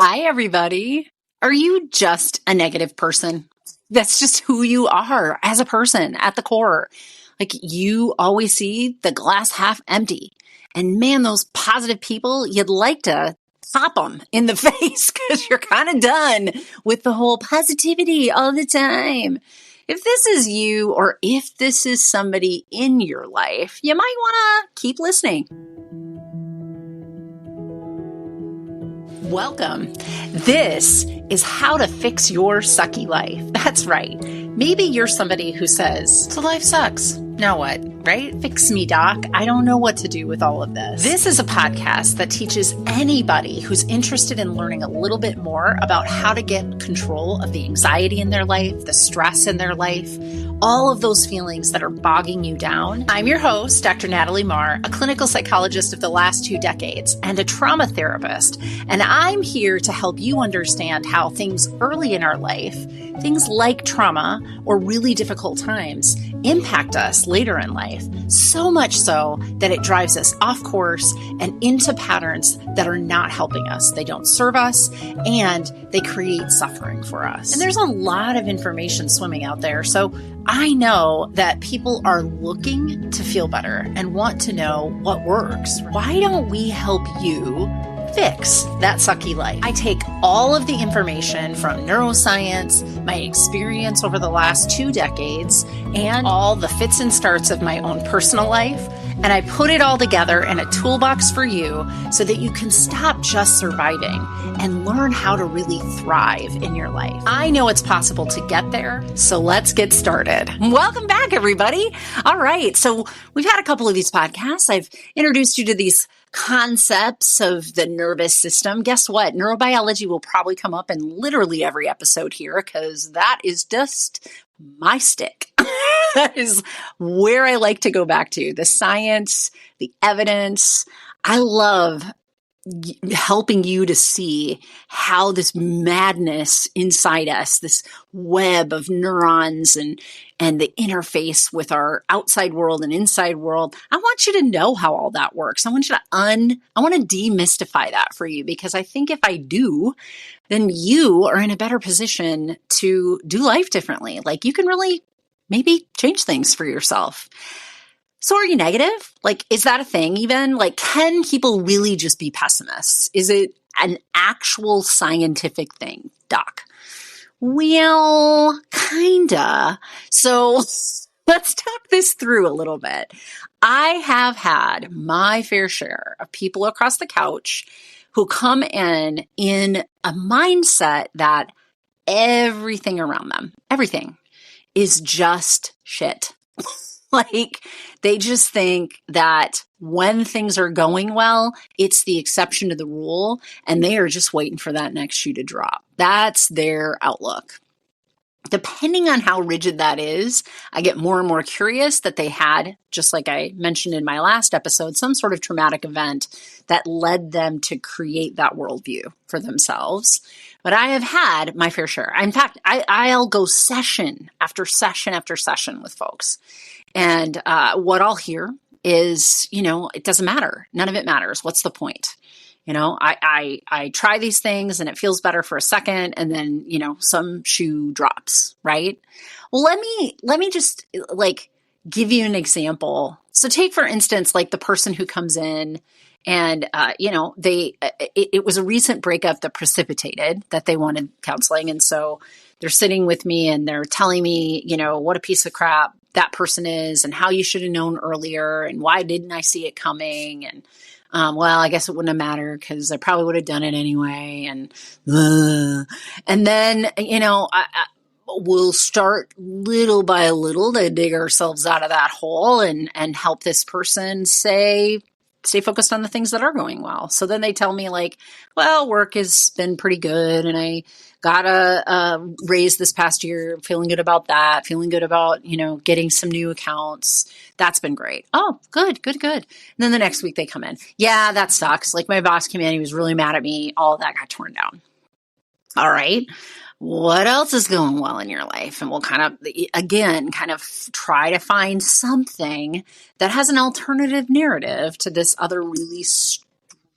Hi, everybody. Are you just a negative person? That's just who you are as a person at the core. Like you always see the glass half empty. And man, those positive people, you'd like to pop them in the face because you're kind of done with the whole positivity all the time. If this is you or if this is somebody in your life, you might want to keep listening. Welcome. This is how to fix your sucky life. That's right. Maybe you're somebody who says, so life sucks. Now what, right? Fix me, doc. I don't know what to do with all of this. This is a podcast that teaches anybody who's interested in learning a little bit more about how to get control of the anxiety in their life, the stress in their life, all of those feelings that are bogging you down. I'm your host, Dr. Natalie Marr, a clinical psychologist of the last 2 decades and a trauma therapist. And I'm here to help you understand how things early in our life, things like trauma or really difficult times, impact us later in life, so much so that it drives us off course and into patterns that are not helping us. They don't serve us and they create suffering for us. And there's a lot of information swimming out there. So I know that people are looking to feel better and want to know what works. Why don't we help you fix that sucky life? I take all of the information from neuroscience, my experience over the last 2 decades, and all the fits and starts of my own personal life, and I put it all together in a toolbox for you so that you can stop just surviving and learn how to really thrive in your life. I know it's possible to get there, so let's get started. Welcome back, everybody. All right, so we've had a couple of these podcasts. I've introduced you to these concepts of the nervous system. Guess what? Neurobiology will probably come up in literally every episode here because that is just my stick. That is where I like to go back to. The science, the evidence. I love helping you to see how this madness inside us, this web of neurons and the interface with our outside world and inside world. I want you to know how all that works. I want to demystify that for you because I think if I do, then you are in a better position to do life differently. Like you can really maybe change things for yourself. So are you negative? Like, is that a thing even? Like, can people really just be pessimists? Is it an actual scientific thing, doc? Well, kinda. So let's talk this through a little bit. I have had my fair share of people across the couch who come in a mindset that everything around them, everything is just shit. Like they just think that when things are going well, it's the exception to the rule and they are just waiting for that next shoe to drop. That's their outlook. Depending on how rigid that is, I get more and more curious that they had, just like I mentioned in my last episode, some sort of traumatic event that led them to create that worldview for themselves. But I have had my fair share. In fact, I'll go session after session after session with folks. And what I'll hear is, it doesn't matter. None of it matters. What's the point? I try these things and it feels better for a second and then, some shoe drops, right? Well, let me just give you an example. So take, for instance, like the person who comes in and, it was a recent breakup that precipitated that they wanted counseling. And so they're sitting with me and they're telling me, what a piece of crap that person is and how you should have known earlier and why didn't I see it coming? And, well, I guess it wouldn't have mattered because I probably would have done it anyway. And then, we'll start little by little to dig ourselves out of that hole and help this person stay focused on the things that are going well. So then they tell me like, well, work has been pretty good and I got a raise this past year, feeling good about that, feeling good about, getting some new accounts. That's been great. Oh, good. And then the next week they come in. Yeah, that sucks. Like my boss came in, he was really mad at me. All of that got torn down. All right. What else is going well in your life? And we'll kind of try to find something that has an alternative narrative to this other really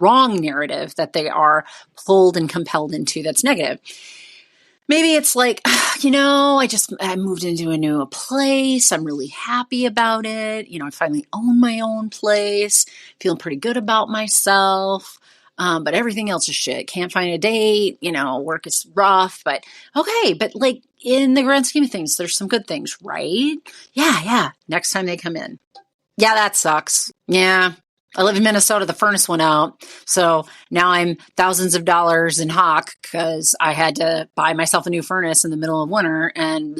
wrong narrative that they are pulled and compelled into that's negative. Maybe it's like, I moved into a new place. I'm really happy about it. I finally own my own place, feeling pretty good about myself. But everything else is shit. Can't find a date. Work is rough, but okay. But like in the grand scheme of things, there's some good things, right? Yeah. Next time they come in. Yeah, that sucks. Yeah. I live in Minnesota. The furnace went out. So now I'm thousands of dollars in hock because I had to buy myself a new furnace in the middle of winter. And,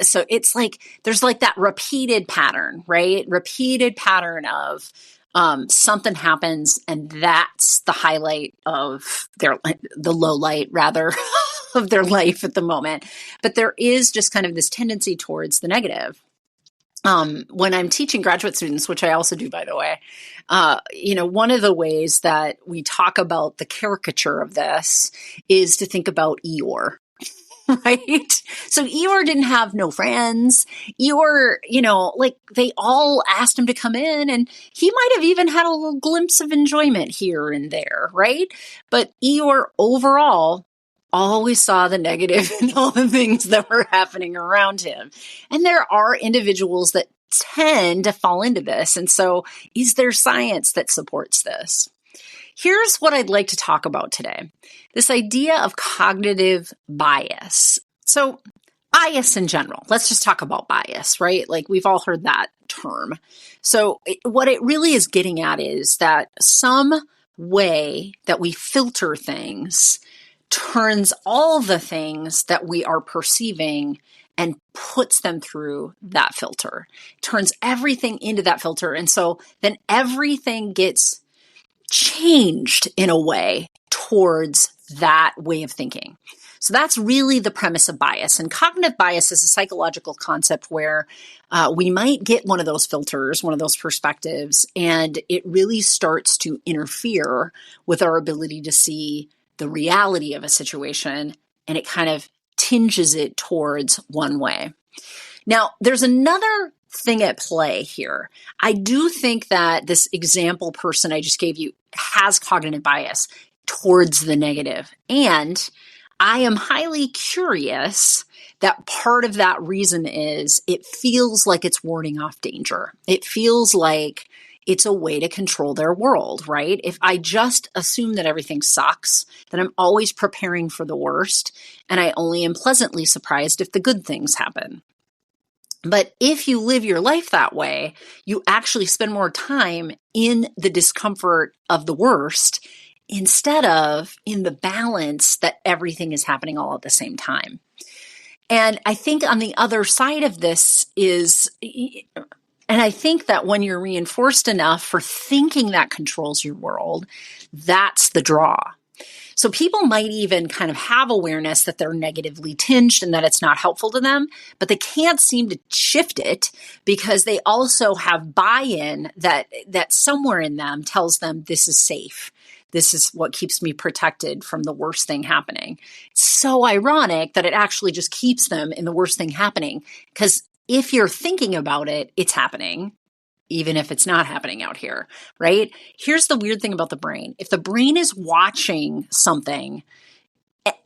so it's like, there's like that repeated pattern, right? Repeated pattern of something happens and that's the highlight of the low light rather of their life at the moment. But there is just kind of this tendency towards the negative. When I'm teaching graduate students, which I also do, by the way, one of the ways that we talk about the caricature of this is to think about Eeyore, right? So Eeyore didn't have no friends. Eeyore, they all asked him to come in and he might have even had a little glimpse of enjoyment here and there, right? But Eeyore overall always saw the negative in all the things that were happening around him. And there are individuals that tend to fall into this. And so is there science that supports this? Here's what I'd like to talk about today. This idea of cognitive bias. So bias in general, let's just talk about bias, right? Like we've all heard that term. So what it really is getting at is that some way that we filter things turns all the things that we are perceiving and puts them through that filter, turns everything into that filter. And so then everything gets changed in a way towards that way of thinking. So that's really the premise of bias. And cognitive bias is a psychological concept where we might get one of those filters, one of those perspectives, and it really starts to interfere with our ability to see the reality of a situation, and it kind of tinges it towards one way. Now, there's another thing at play here. I do think that this example person I just gave you has cognitive bias towards the negative. And I am highly curious that part of that reason is it feels like it's warding off danger. It feels like it's a way to control their world, right? If I just assume that everything sucks, then I'm always preparing for the worst, and I only am pleasantly surprised if the good things happen. But if you live your life that way, you actually spend more time in the discomfort of the worst instead of in the balance that everything is happening all at the same time. And I think on the other side of this is, and I think that when you're reinforced enough for thinking that controls your world, that's the draw. So people might even kind of have awareness that they're negatively tinged and that it's not helpful to them, but they can't seem to shift it because they also have buy-in that somewhere in them tells them this is safe. This is what keeps me protected from the worst thing happening. It's so ironic that it actually just keeps them in the worst thing happening, because if you're thinking about it, it's happening, even if it's not happening out here, right? Here's the weird thing about the brain. If the brain is watching something,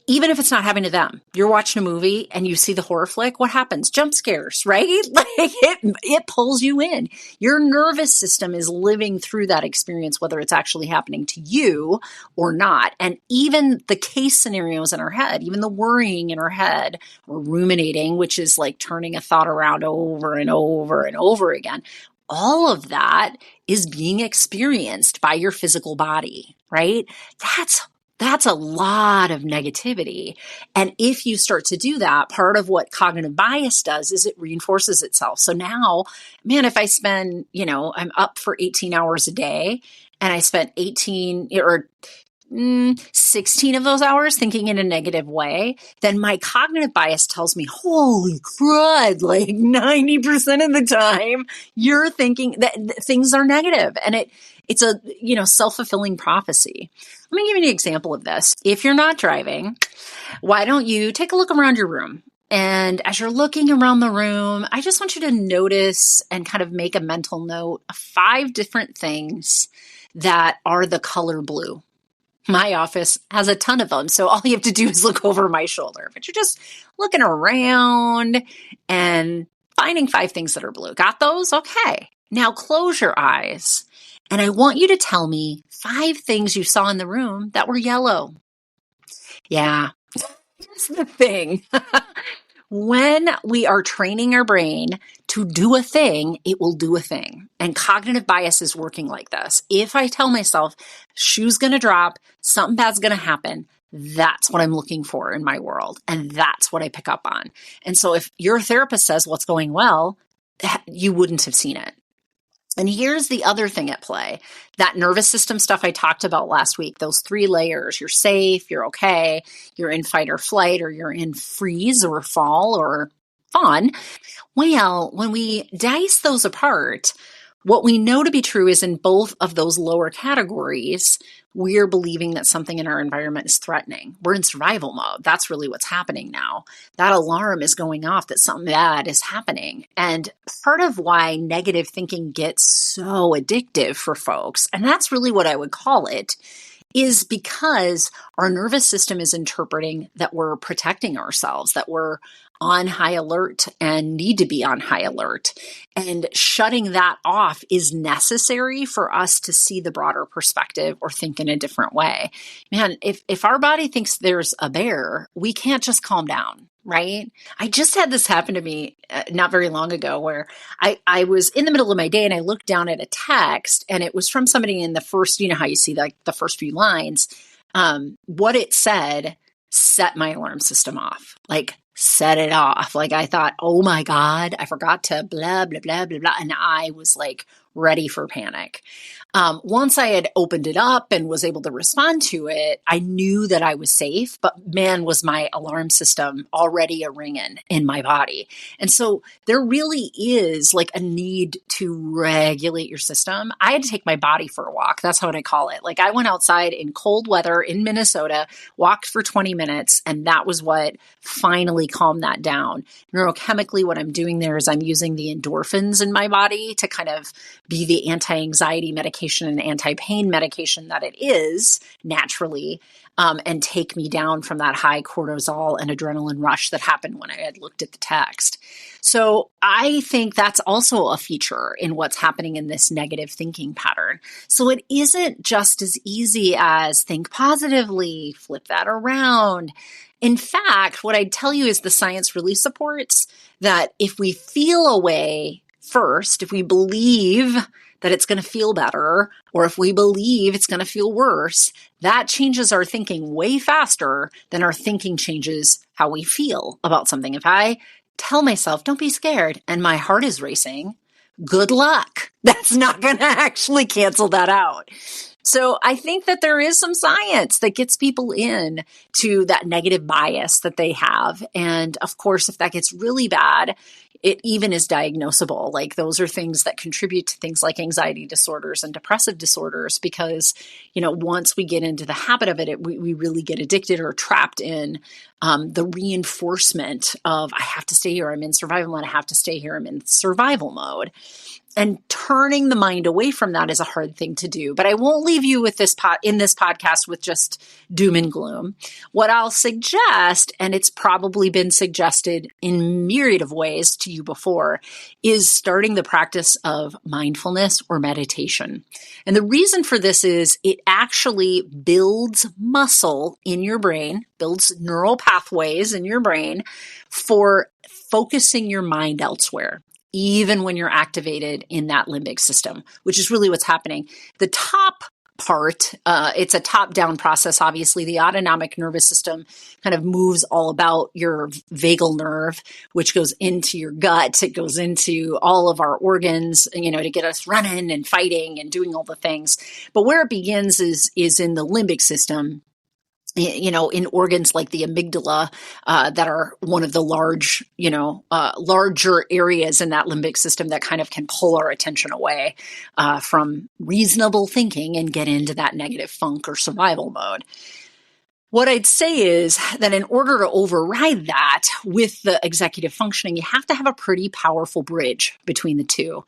even if it's not happening to them, you're watching a movie and you see the horror flick, what happens? Jump scares, right? Like it pulls you in. Your nervous system is living through that experience, whether it's actually happening to you or not. And even the case scenarios in our head, even the worrying in our head or ruminating, which is like turning a thought around over and over and over again, all of that is being experienced by your physical body, right? That's a lot of negativity. And if you start to do that, part of what cognitive bias does is it reinforces itself. So now, man, if I spend, I'm up for 18 hours a day and I spent 16 of those hours thinking in a negative way, then my cognitive bias tells me, holy crud, like 90% of the time you're thinking that things are negative. And it's a, self-fulfilling prophecy. Let me give you an example of this. If you're not driving, why don't you take a look around your room? And as you're looking around the room, I just want you to notice and kind of make a mental note of 5 different things that are the color blue. My office has a ton of them. So all you have to do is look over my shoulder. But you're just looking around and finding 5 things that are blue. Got those? Okay. Now close your eyes. And I want you to tell me 5 things you saw in the room that were yellow. Yeah, that's the thing. When we are training our brain to do a thing, it will do a thing. And cognitive bias is working like this. If I tell myself, shoe's going to drop, something bad's going to happen, that's what I'm looking for in my world. And that's what I pick up on. And so if your therapist says what's going well, you wouldn't have seen it. And here's the other thing at play. That nervous system stuff I talked about last week, those 3 layers, you're safe, you're okay, you're in fight or flight, or you're in freeze or fall or fawn. Well, when we dice those apart, what we know to be true is in both of those lower categories, we're believing that something in our environment is threatening. We're in survival mode. That's really what's happening now. That alarm is going off that something bad is happening. And part of why negative thinking gets so addictive for folks, and that's really what I would call it, is because our nervous system is interpreting that we're protecting ourselves, that we're on high alert and need to be on high alert. And shutting that off is necessary for us to see the broader perspective or think in a different way. Man, if our body thinks there's a bear, we can't just calm down, right? I just had this happen to me not very long ago where I was in the middle of my day and I looked down at a text and it was from somebody in the first, you know how you see like the first few lines. What it said set my alarm system off. Like, set it off. Like I thought, oh my God, I forgot to blah, blah, blah, blah, blah. And I was like ready for panic. Once I had opened it up and was able to respond to it, I knew that I was safe, but man, was my alarm system already a ringing in my body. And so there really is like a need to regulate your system. I had to take my body for a walk. That's what I call it. Like I went outside in cold weather in Minnesota, walked for 20 minutes, and that was what finally calmed that down. Neurochemically, what I'm doing there is I'm using the endorphins in my body to kind of be the anti-anxiety medication and anti-pain medication that it is naturally, and take me down from that high cortisol and adrenaline rush that happened when I had looked at the text. So I think that's also a feature in what's happening in this negative thinking pattern. So it isn't just as easy as think positively, flip that around. In fact, what I'd tell you is the science really supports that if we feel a way first, if we believe that it's going to feel better, or if we believe it's going to feel worse, that changes our thinking way faster than our thinking changes how we feel about something. If I tell myself, don't be scared, and my heart is racing, good luck. That's not going to actually cancel that out. So I think that there is some science that gets people in to that negative bias that they have. And of course, if that gets really bad, it even is diagnosable. Like those are things that contribute to things like anxiety disorders and depressive disorders because, you know, once we get into the habit of it, we really get addicted or trapped in the reinforcement of I have to stay here, I'm in survival mode, I have to stay here, I'm in survival mode. And turning the mind away from that is a hard thing to do. But I won't leave you with this in this podcast with just doom and gloom. What I'll suggest, and it's probably been suggested in myriad of ways to you before, is starting the practice of mindfulness or meditation. And the reason for this is it actually builds muscle in your brain, builds neural pathways in your brain for focusing your mind elsewhere, even when you're activated in that limbic system, which is really what's happening. The top part, it's a top-down process, obviously. The autonomic nervous system kind of moves all about your vagal nerve, which goes into your gut. It goes into all of our organs, you know, to get us running and fighting and doing all the things. But where it begins is in the limbic system, you know, in organs like the amygdala, that are one of the larger areas in that limbic system that kind of can pull our attention away from reasonable thinking and get into that negative funk or survival mode. What I'd say is that in order to override that with the executive functioning, you have to have a pretty powerful bridge between the two.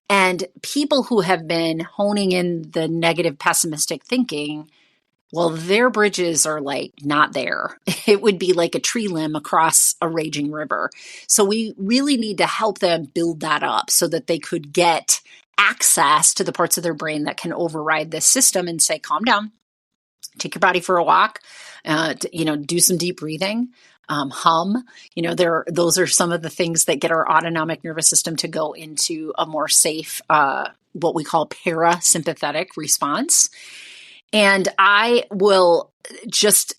And people who have been honing in the negative pessimistic thinking, well, their bridges are like not there. It would be like a tree limb across a raging river. So we really need to help them build that up so that they could get access to the parts of their brain that can override this system and say, calm down, take your body for a walk, do some deep breathing, hum. Those are some of the things that get our autonomic nervous system to go into a more safe, what we call parasympathetic response. And I will just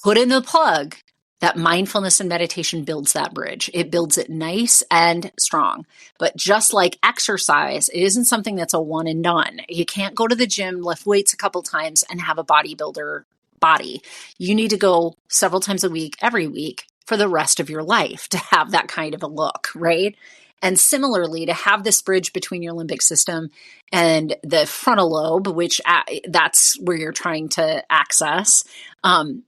put in the plug that mindfulness and meditation builds that bridge. It builds it nice and strong. But just like exercise, it isn't something that's a one and done. You can't go to the gym, lift weights a couple times, and have a bodybuilder body. You need to go several times a week, every week, for the rest of your life to have that kind of a look, right? And similarly, to have this bridge between your limbic system and the frontal lobe, which that's where you're trying to access,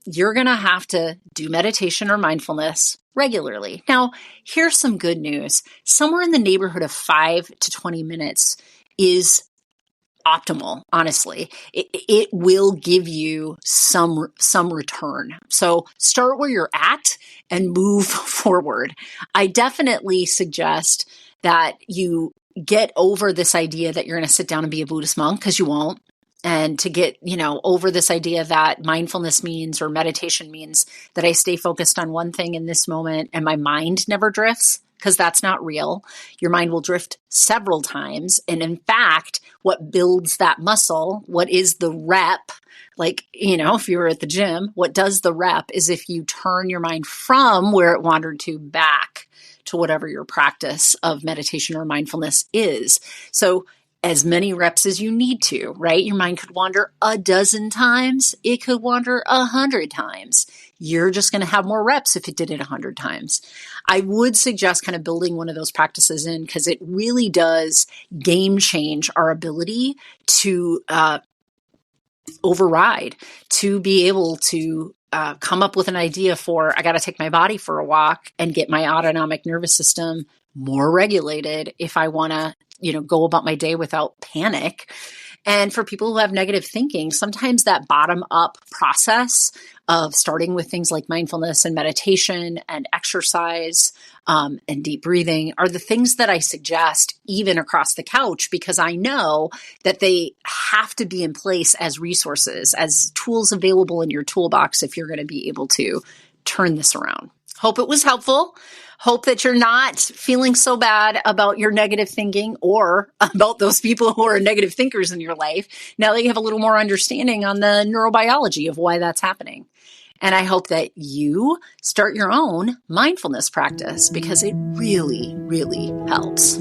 you're going to have to do meditation or mindfulness regularly. Now, here's some good news. Somewhere in the neighborhood of 5 to 20 minutes is optimal, honestly. It will give you some return. So start where you're at and move forward. I definitely suggest that you get over this idea that you're going to sit down and be a Buddhist monk, because you won't. And to get, over this idea that mindfulness means or meditation means that I stay focused on one thing in this moment and my mind never drifts, because that's not real. Your mind will drift several times. And in fact, what builds that muscle, what is the rep, if you were at the gym, what does the rep is if you turn your mind from where it wandered to back to whatever your practice of meditation or mindfulness is. So as many reps as you need to, right? Your mind could wander a dozen times. It could wander 100 times. You're just going to have more reps if it did it 100 times. I would suggest kind of building one of those practices in, because it really does game change our ability to override, to be able to come up with an idea for, I got to take my body for a walk and get my autonomic nervous system more regulated if I want to, go about my day without panic. And for people who have negative thinking, sometimes that bottom up process of starting with things like mindfulness and meditation and exercise and deep breathing are the things that I suggest even across the couch, because I know that they have to be in place as resources, as tools available in your toolbox if you're going to be able to turn this around. Hope it was helpful. Hope that you're not feeling so bad about your negative thinking or about those people who are negative thinkers in your life now that you have a little more understanding on the neurobiology of why that's happening. And I hope that you start your own mindfulness practice, because it really, really helps.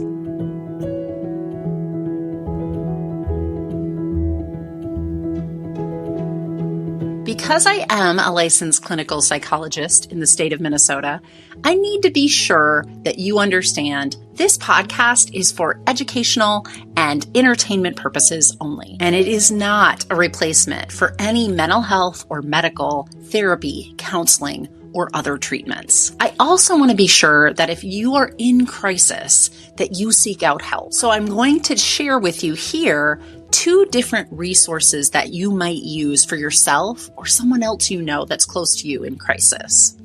Because I am a licensed clinical psychologist in the state of Minnesota, I need to be sure that you understand this podcast is for educational and entertainment purposes only, and it is not a replacement for any mental health or medical therapy, counseling, or other treatments. I also want to be sure that if you are in crisis, that you seek out help. So I'm going to share with you here 2 different resources that you might use for yourself or someone else you know that's close to you in crisis.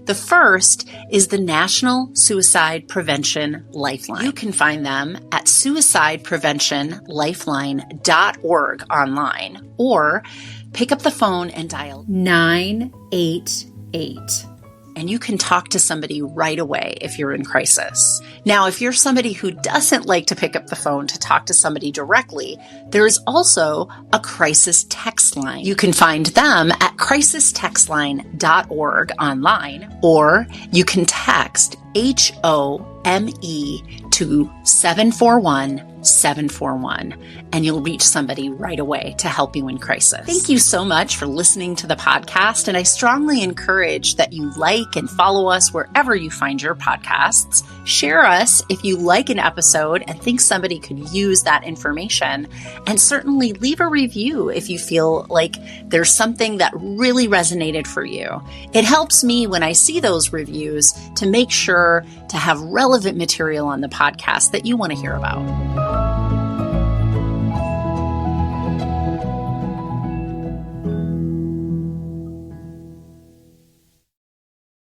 The first is the National Suicide Prevention Lifeline. You can find them at suicidepreventionlifeline.org online, or pick up the phone and dial 988. And you can talk to somebody right away if you're in crisis. Now, if you're somebody who doesn't like to pick up the phone to talk to somebody directly, there is also a crisis text line. You can find them at crisistextline.org online, or you can text HOME to 741 741, and you'll reach somebody right away to help you in crisis. Thank you so much for listening to the podcast, and I strongly encourage that you like and follow us wherever you find your podcasts. Share us if you like an episode and think somebody could use that information, and certainly leave a review if you feel like there's something that really resonated for you. It helps me when I see those reviews to make sure to have relevant material on the podcast that you want to hear about.